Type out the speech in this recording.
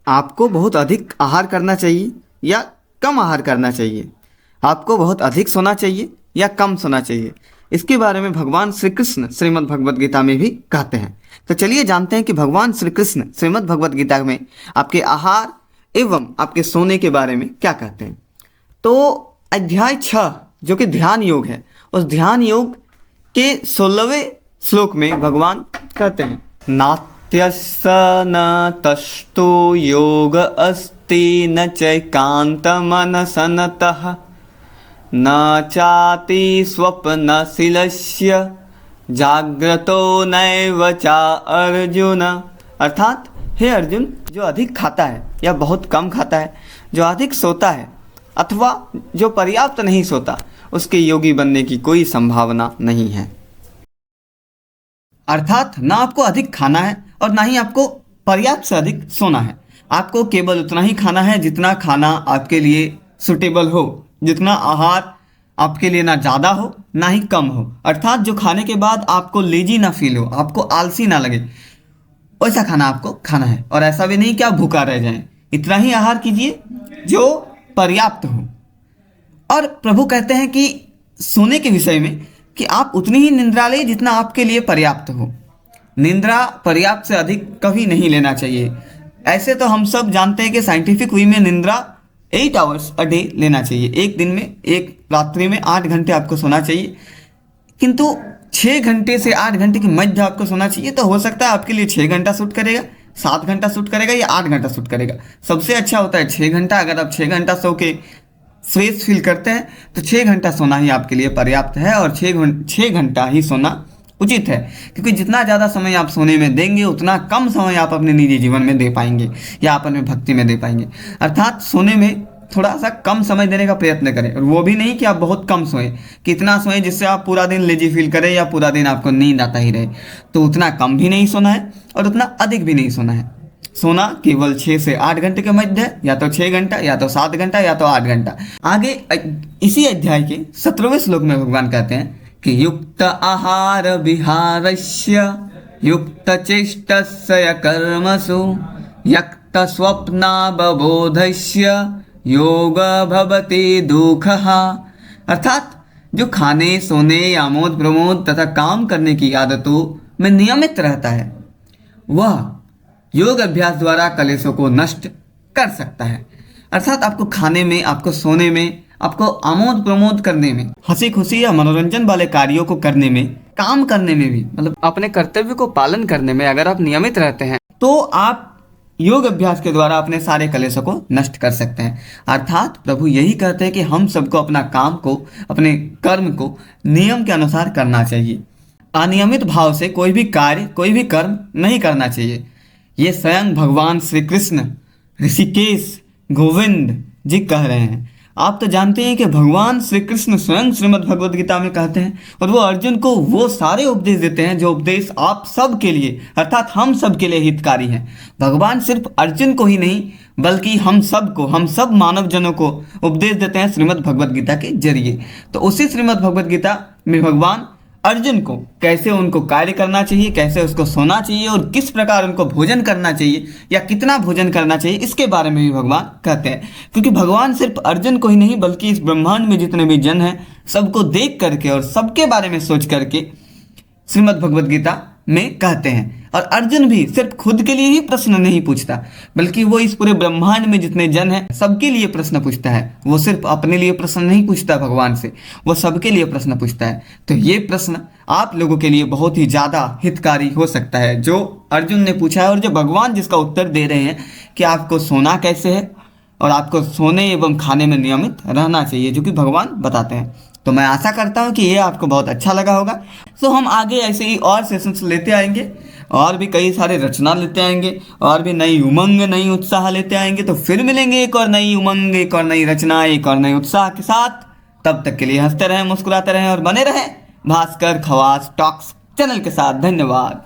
आपको बहुत अधिक आहार करना चाहिए या कम आहार करना चाहिए? आपको बहुत अधिक सोना चाहिए या कम सोना चाहिए? इसके बारे में भगवान श्री कृष्ण श्रीमद् भगवद गीता में भी कहते हैं। तो चलिए जानते हैं कि भगवान श्री कृष्ण श्रीमद् भगवद गीता में आपके आहार एवं आपके सोने के बारे में क्या कहते हैं। तो अध्याय 6 जो कि ध्यान योग है, उस ध्यान योग के 16वें श्लोक में भगवान कहते हैं, नात्यस्य न तस्तु योग अस्ति न चैकान्तमनसनतः न चाति स्वप्नशीलस्य जाग्रतो नैव चा अर्जुन। अर्थात हे अर्जुन, जो अधिक खाता है या बहुत कम खाता है, जो अधिक सोता है अथवा जो पर्याप्त नहीं सोता, उसके योगी बनने की कोई संभावना नहीं है। अर्थात ना आपको अधिक खाना है और ना ही आपको पर्याप्त से अधिक सोना है। आपको केवल उतना ही खाना है जितना खाना आपके लिए सुटेबल हो, जितना आहार आपके लिए ना ज़्यादा हो ना ही कम हो। अर्थात जो खाने के बाद आपको लेजी ना फील हो, आपको आलसी ना लगे, वैसा खाना आपको खाना है। और ऐसा भी नहीं कि आप भूखा रह जाएं। इतना ही आहार कीजिए जो पर्याप्त हो। और प्रभु कहते हैं कि सोने के विषय में कि आप उतनी ही निंद्रा लें जितना आपके लिए पर्याप्त हो। निंद्रा पर्याप्त से अधिक कभी नहीं लेना चाहिए। ऐसे तो हम सब जानते हैं कि साइंटिफिक वे में निंद्रा 8 आवर्स अ डे लेना चाहिए। एक दिन में, एक रात्रि में 8 घंटे आपको सोना चाहिए, किंतु 6 घंटे से 8 घंटे के मध्य आपको सोना चाहिए। तो हो सकता है आपके लिए 6 घंटा सूट करेगा, 7 घंटा सूट करेगा या 8 घंटा सूट करेगा। सबसे अच्छा होता है 6 घंटा। अगर आप 6 घंटा सो के फ्रेश फील करते हैं तो 6 घंटा सोना ही आपके लिए पर्याप्त है और 6 घंटा ही सोना उचित है। क्योंकि जितना ज़्यादा समय आप सोने में देंगे उतना कम समय आप अपने निजी जीवन में दे पाएंगे या आप अपने भक्ति में दे पाएंगे। अर्थात सोने में थोड़ा सा कम समय देने का प्रयत्न करें, और वो भी नहीं कि आप बहुत कम सोएं, कितना सोएं जिससे आप पूरा दिन लेजी फील करें या पूरा दिन आपको नींद आता ही रहे। तो उतना कम भी नहीं सोना है और उतना अधिक भी नहीं सोना है। सोना केवल 6 से 8 घंटे के मध्य है, या तो 6 घंटा या तो 7 घंटा या तो 8 घंटा। आगे इसी अध्याय के 17वें श्लोक में भगवान कहते हैं कि युक्त आहार विहारस्य युक्त चेष्टस्य कर्मसु यक्त स्वप्नावबोधस्य योग भवति दुःखः। अर्थात जो खाने, सोने, आमोद प्रमोद तथा काम करने की आदतों में नियमित रहता है, वह योग अभ्यास द्वारा कलेशों को नष्ट कर सकता है। अर्थात आपको खाने में, आपको सोने में, आपको आमोद प्रमोद करने में, हंसी खुशी या मनोरंजन वाले कार्यों को करने में, काम करने में भी, मतलब अपने कर्तव्य को पालन करने में अगर आप नियमित रहते हैं तो आप योग अभ्यास के द्वारा अपने सारे कलेशों को नष्ट कर सकते हैं। अर्थात प्रभु यही कहते हैं कि हम सबको अपना काम को, अपने कर्म को नियम के अनुसार करना चाहिए। अनियमित भाव से कोई भी कार्य, कोई भी कर्म नहीं करना चाहिए। ये स्वयं भगवान श्री कृष्ण ऋषिकेश गोविंद जी कह रहे हैं। आप तो जानते हैं कि भगवान श्री कृष्ण स्वयं श्रीमद् भगवद गीता में कहते हैं, और वो अर्जुन को वो सारे उपदेश देते हैं जो उपदेश आप सब के लिए, अर्थात हम सब के लिए हितकारी हैं। भगवान सिर्फ अर्जुन को ही नहीं बल्कि हम सब को, हम सब मानव जनों को उपदेश देते हैं श्रीमद् भगवद गीता के जरिए। तो उसी श्रीमद् भगवद गीता में भगवान अर्जुन को कैसे उनको कार्य करना चाहिए, कैसे उसको सोना चाहिए और किस प्रकार उनको भोजन करना चाहिए या कितना भोजन करना चाहिए, इसके बारे में भी भगवान कहते हैं। क्योंकि भगवान सिर्फ अर्जुन को ही नहीं बल्कि इस ब्रह्मांड में जितने भी जन हैं सबको देख करके और सबके बारे में सोच करके श्रीमद् भगवद गीता में कहते हैं। और अर्जुन भी सिर्फ खुद के लिए ही प्रश्न नहीं पूछता बल्कि वो इस पूरे ब्रह्मांड में जितने जन हैं सबके लिए प्रश्न पूछता है। वो सिर्फ अपने लिए प्रश्न नहीं पूछता भगवान से, वो सबके लिए प्रश्न पूछता है। तो ये प्रश्न आप लोगों के लिए बहुत ही ज़्यादा हितकारी हो सकता है जो अर्जुन ने पूछा है, और जो भगवान जिसका उत्तर दे रहे हैं कि आपको सोना कैसे है और आपको सोने एवं खाने में नियमित रहना चाहिए, जो कि भगवान बताते हैं। तो मैं आशा करता हूँ कि ये आपको बहुत अच्छा लगा होगा। सो हम आगे ऐसे ही और सेशंस लेते आएंगे और भी कई सारे रचना लेते आएंगे और भी नई उमंग, नई उत्साह लेते आएंगे। तो फिर मिलेंगे एक और नई उमंग, एक और नई रचना, एक और नए उत्साह के साथ। तब तक के लिए हंसते रहें, मुस्कुराते रहें और बने रहें भास्कर खवास टॉक्स चैनल के साथ। धन्यवाद।